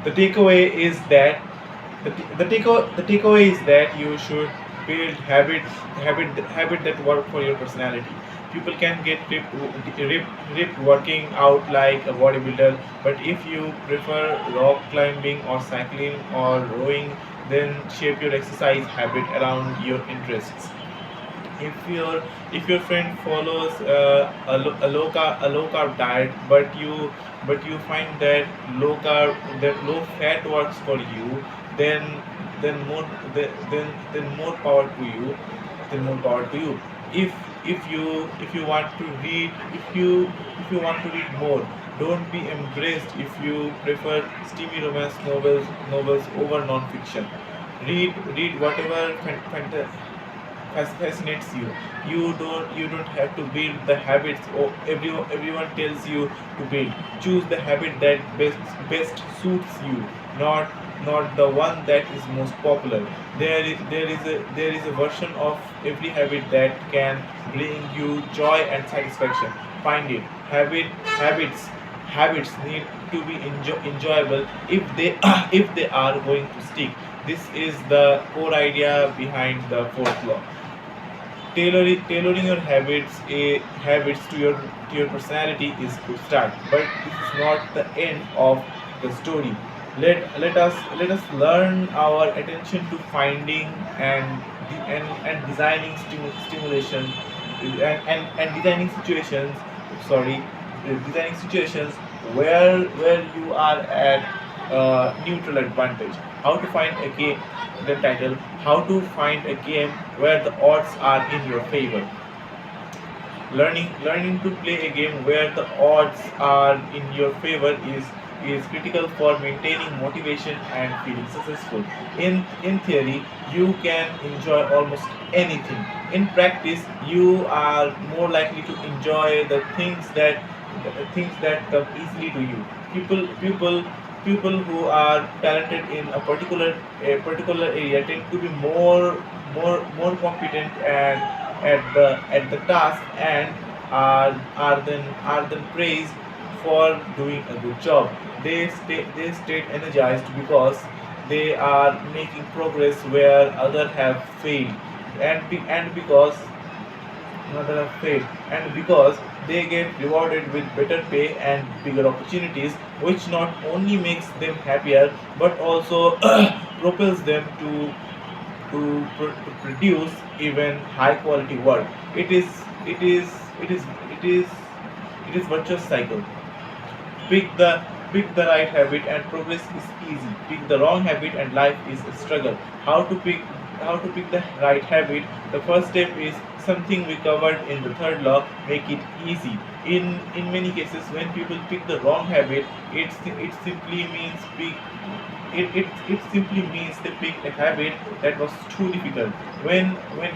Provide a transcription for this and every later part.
The takeaway is that the takeaway is that you should build habit that work for your personality. People can get ripped working out like a bodybuilder, but if you prefer rock climbing or cycling or rowing, then shape your exercise habit around your interests. If your friend follows a low carb diet, but you find that low fat works for you, then then more then more power to you. If you want to read, if you want to read more, don't be embraced if you prefer steamy romance novels over non-fiction. Read whatever fascinates you. You don't have to build the habits or everyone tells you to build. Choose the habit that best suits you, not the one that is most popular. There is a version of every habit that can bring you joy and satisfaction. Find it. Habits need to be enjoyable if they if they are going to stick. This is the core idea behind the fourth law. Tailoring your habits to your personality is good start, but this is not the end of the story. Let us learn our attention to finding and designing stimulation and designing situations, sorry designing situations where you are at neutral advantage. How to find a game, the title, how to find a game where the odds are in your favor. Learning to play a game where the odds are in your favor is critical for maintaining motivation and feeling successful. In theory, you can enjoy almost anything. In practice, you are more likely to enjoy the things that come easily to you. People who are talented in a particular area tend to be more competent and at the task, and are then praised for doing a good job. They stay energized because they are making progress where others have failed, and because they get rewarded with better pay and bigger opportunities, which not only makes them happier but also propels them to produce even high quality work. It is it is it is it is it is virtuous cycle. Pick the right habit and progress is easy. Pick the wrong habit and life is a struggle. How to pick the right habit? The first step is something we covered in the third law: make it easy. In many cases, when people pick the wrong habit, it simply means they picked a habit that was too difficult. When a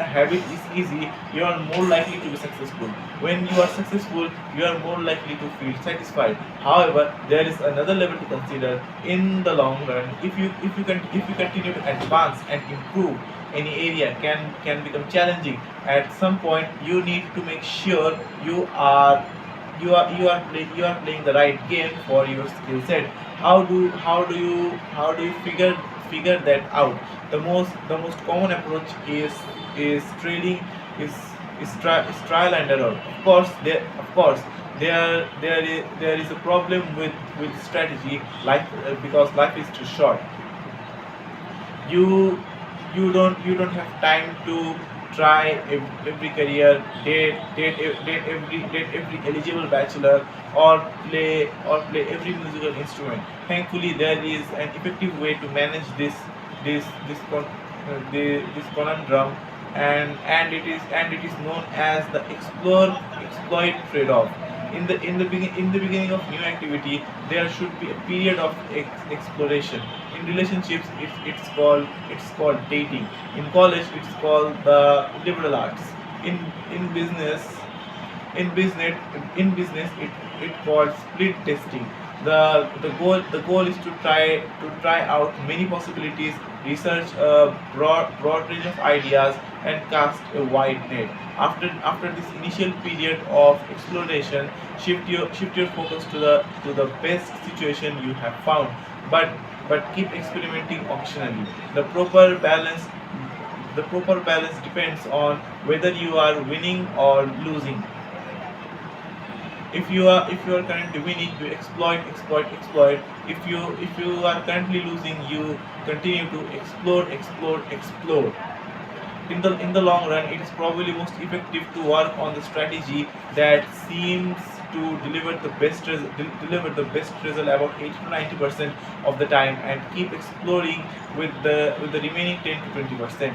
habit is easy, you are more likely to be successful. When you are successful, you are more likely to feel satisfied. However, there is another level to consider. In the long run, if you continue to advance and improve, any area can become challenging. At some point, you need to make sure you are playing the right game for your skill set. How do you figure that out? The most common approach is trailing is is trial and error. Of course there is a problem with strategy. Because life is too short. You you don't you don't have time to try every career, date every eligible bachelor, or play every musical instrument. Thankfully, there is an effective way to manage this conundrum, and it is known as the explore exploit trade-off. In the beginning of new activity, there should be a period of exploration. In relationships, it's called dating. In college, it's called the liberal arts. In business, in business it called split testing. The goal is to try out many possibilities, research a broad range of ideas, and cast a wide net. After this initial period of exploration, shift your focus to the best situation you have found, but keep experimenting occasionally. The proper balance depends on whether you are winning or losing. If you are currently winning, you exploit. If you are currently losing, you continue to explore. In the long run, it is probably most effective to work on the strategy that seems to deliver the best result about 80 to 90% of the time, and keep exploring with the remaining 10 to 20%.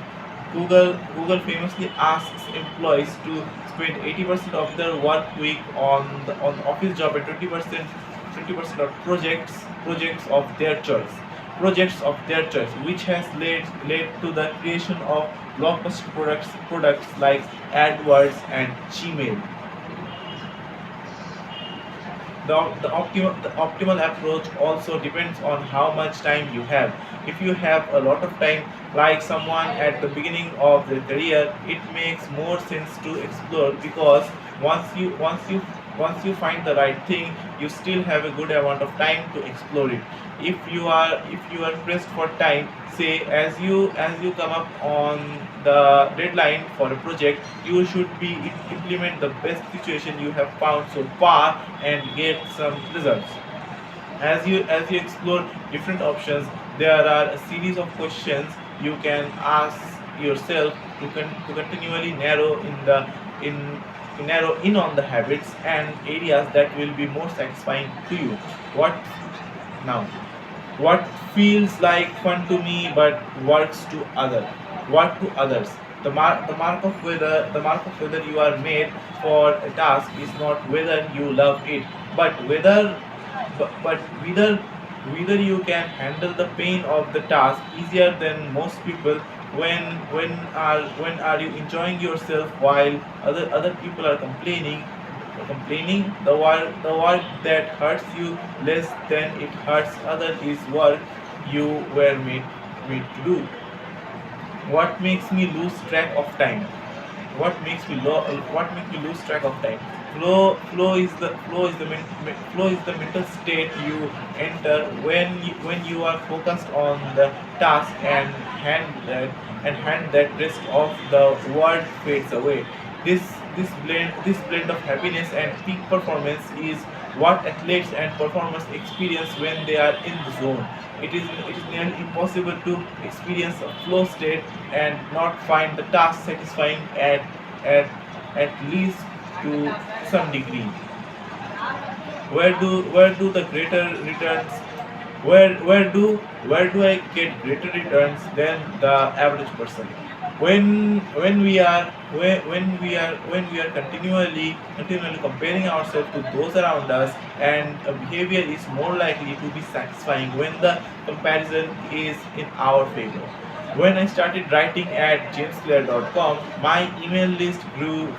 Google famously asks employees to spend 80% of their work week on office job and 20% of projects of their choice. Which has led to the creation of blockbuster products like AdWords and Gmail. The optimal approach also depends on how much time you have. If you have a lot of time, like someone at the beginning of their career, it makes more sense to explore, because once you find the right thing, you still have a good amount of time to explore it. If you are pressed for time, say as you come up on the deadline for a project, you should be implement the best situation you have found so far and get some results. As you explore different options, there are a series of questions you can ask yourself to continually in narrow in on the habits and areas that will be more satisfying to you. What now? What feels like fun to me but works to others. The mark of whether you are made for a task is not whether you love it, but whether you can handle the pain of the task easier than most people. When are you enjoying yourself while other people are complaining? The work that hurts you less than it hurts others is work you were made to do. What makes me lose track of time? What makes me lose track of time? Flow is the mental state you enter when you are focused on the task, and hand that rest of the world fades away. This blend of happiness and peak performance is what athletes and performers experience when they are in the zone. It is nearly impossible to experience a flow state and not find the task satisfying at at least to some degree. Where do the greater returns where do I get greater returns than the average person? When we are continually comparing ourselves to those around us, and a behavior is more likely to be satisfying when the comparison is in our favor. When I started writing at jamesclair.com, my email list grew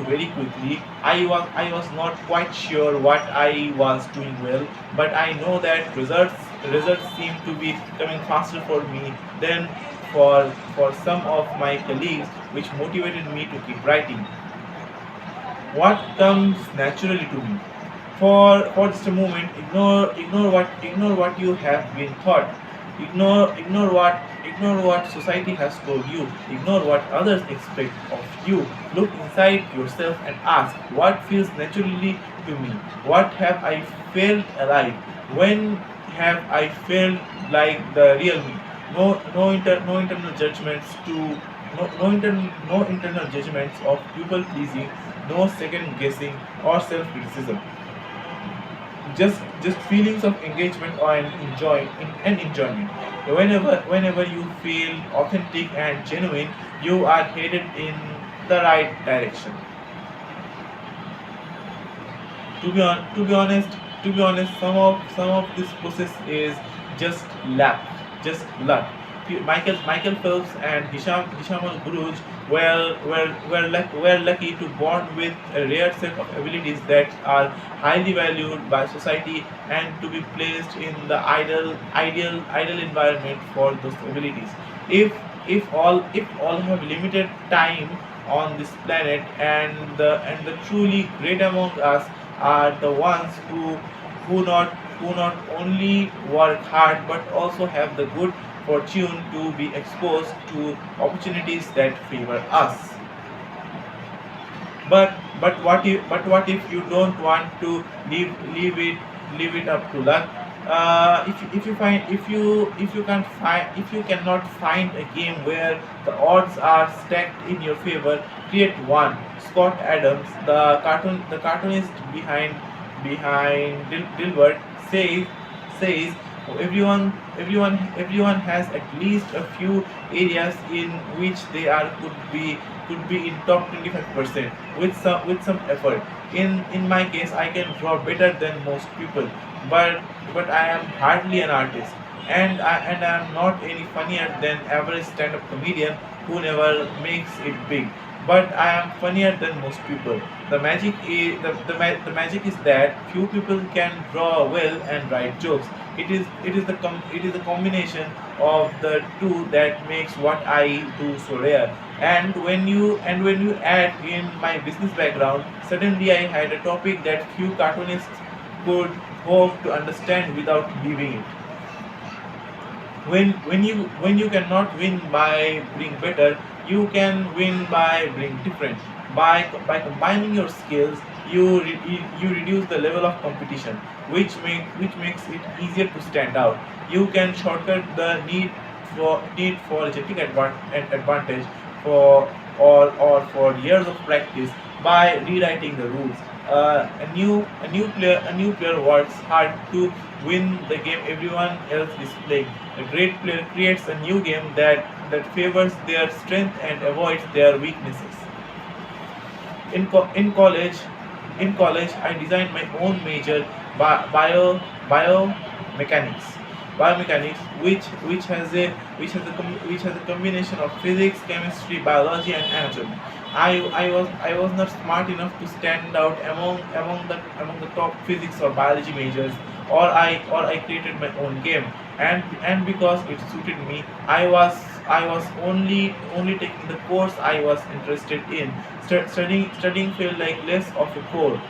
very quickly. I was not quite sure what I was doing well, but I know that results seem to be coming faster for me than for some of my colleagues, which motivated me to keep writing. What comes naturally to me? For just a moment, ignore what you have been taught. Ignore what society has told you. Ignore what others expect of you. Look inside yourself and ask, what feels naturally to me? What have I felt alive? When have I felt like the real me? No internal judgments to no internal judgments of people pleasing, no second guessing or self criticism. Just feelings of engagement and enjoyment. Whenever you feel authentic and genuine, you are headed in the right direction. To be honest, some of this process is just luck. Just luck. Michael Phelps and Hisham Al Guruj were lucky to born with a rare set of abilities that are highly valued by society, and to be placed in the ideal environment for those abilities. If if all have limited time on this planet, and the truly great among us are the ones who not only work hard but also have the good fortune to be exposed to opportunities that favor us. But what if you don't want to leave it up to luck? If you cannot find a game where the odds are stacked in your favor, create one. Scott Adams, the cartoonist behind Dilbert, says everyone has at least a few areas in which they are could be in top 25% with some effort. In my case, I can draw better than most people, but I am hardly an artist, and I am not any funnier than average stand-up comedian who never makes it big. But I am funnier than most people. The magic is that few people can draw well and write jokes. It is the combination of the two that makes what I do so rare. And when you add in my business background, suddenly I had a topic that few cartoonists could hope to understand without leaving it. When you cannot win by being better, you can win by being different. By combining your skills, you reduce the level of competition, which makes it easier to stand out. You can shortcut the need for genetic advantage for or for years of practice by rewriting the rules. A new player works hard to win the game everyone else is playing. A great player creates a new game that favors their strength and avoids their weaknesses. In college I designed my own major, biomechanics biomechanics, which has a combination of physics, chemistry, biology, and anatomy. I was not smart enough to stand out among the top physics or biology majors, or I created my own game. And because it suited me, I was only taking the course I was interested in. Studying felt like less of a chore.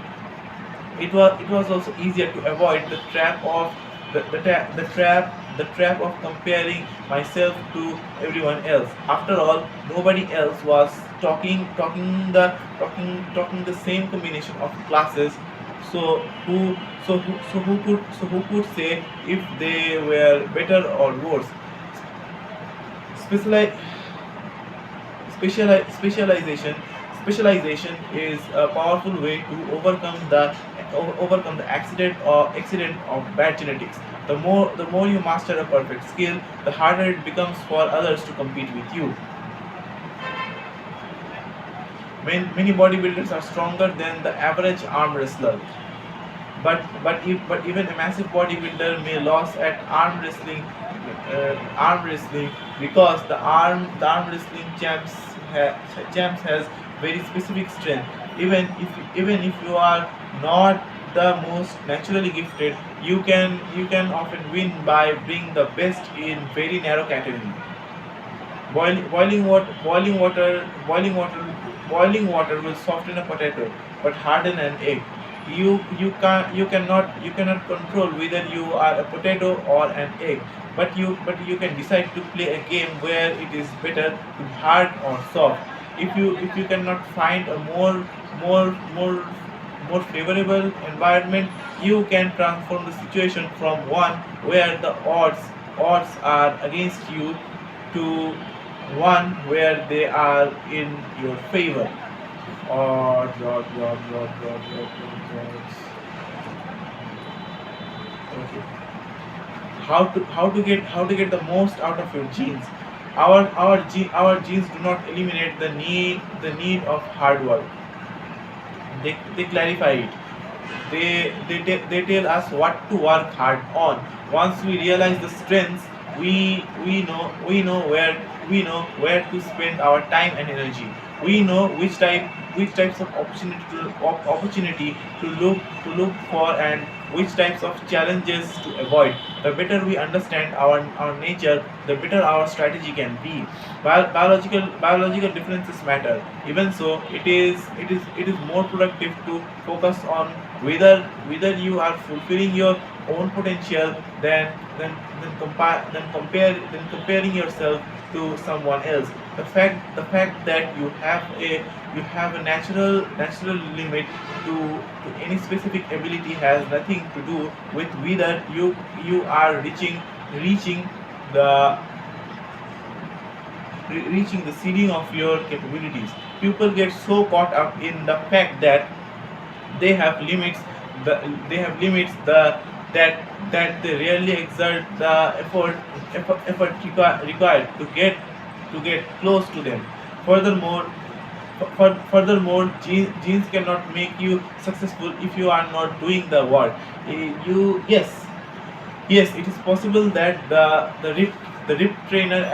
It was also easier to avoid the trap of comparing myself to everyone else. After all, nobody else was talking the same combination of classes. So who could say if they were better or worse? Speciali- specialization is a powerful way to overcome the accident of bad genetics. The more you master a perfect skill, the harder it becomes for others to compete with you. Many bodybuilders are stronger than the average arm wrestler, but even a massive bodybuilder may lose at arm wrestling, because the arm wrestling champs has very specific strength. Even if you are not the most naturally gifted, you can often win by being the best in very narrow category. Boiling water will soften a potato, but harden an egg. You cannot control whether you are a potato or an egg, but you can decide to play a game where it is better to be hard or soft. If you cannot find a more favorable environment, you can transform the situation from one where the odds are against you to one where they are in your favor. Oh, God. Okay. How to get the most out of your genes? Our genes do not eliminate the need of hard work. They clarify it. They tell us what to work hard on. Once we realize the strengths, we know where to spend our time and energy. We know which types of opportunity to look for, and which types of challenges to avoid. The better we understand our nature, the better our strategy can be. Biological differences matter. Even so, it is more productive to focus on whether you are fulfilling your own potential than comparing yourself to someone else. The fact that you have a natural limit to any specific ability has nothing to do with whether you are reaching the reaching the ceiling of your capabilities. People get so caught up in the fact that they have limits the they have limits the that they rarely exert the required to get close to them. Furthermore, genes cannot make you successful if you are not doing the work. You Yes, it is possible that the rip trainer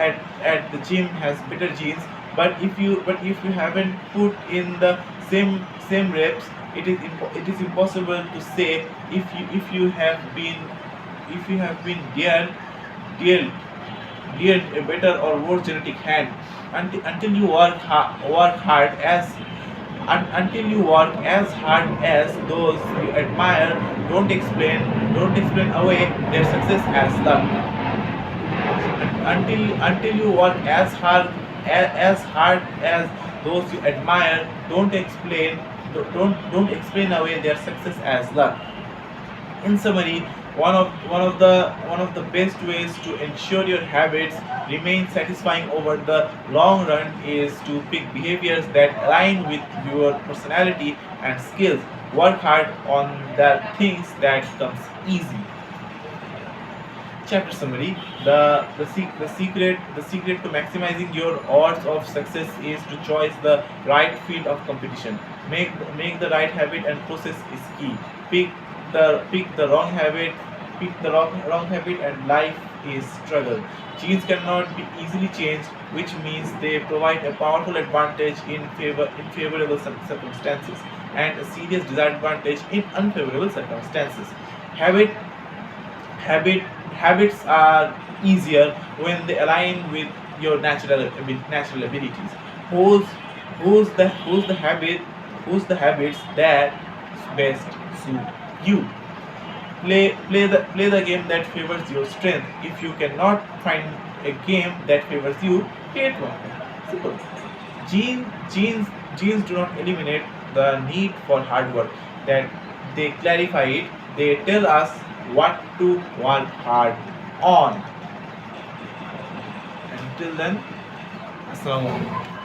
at the gym has better genes, but if you haven't put in the same reps, it is impossible to say if you have been dealt dealt a better or worse genetic hand until you work hard until you work as hard as those you admire. Don't explain away their success as luck. Until you work as hard as those you admire, don't explain away their success as luck. In summary, one of the best ways to ensure your habits remain satisfying over the long run is to pick behaviors that align with your personality and skills. Work hard on the things that comes easy. Chapter summary: the secret to maximizing your odds of success is to choose the right field of competition. Make the right habit and process is key. Pick the wrong habit, wrong habit, and life is struggle. Genes cannot be easily changed, which means they provide a powerful advantage in favorable circumstances and a serious disadvantage in unfavorable circumstances. Habit habit Habits are easier when they align with your natural abilities. Who's who's the habit who's the habits that best suit you. Play the game that favors your strength. If you cannot find a game that favors you, create one. Simple. Genes do not eliminate the need for hard work. That they clarify it. They tell us what to work hard on. Until then, Assalamu alaikum.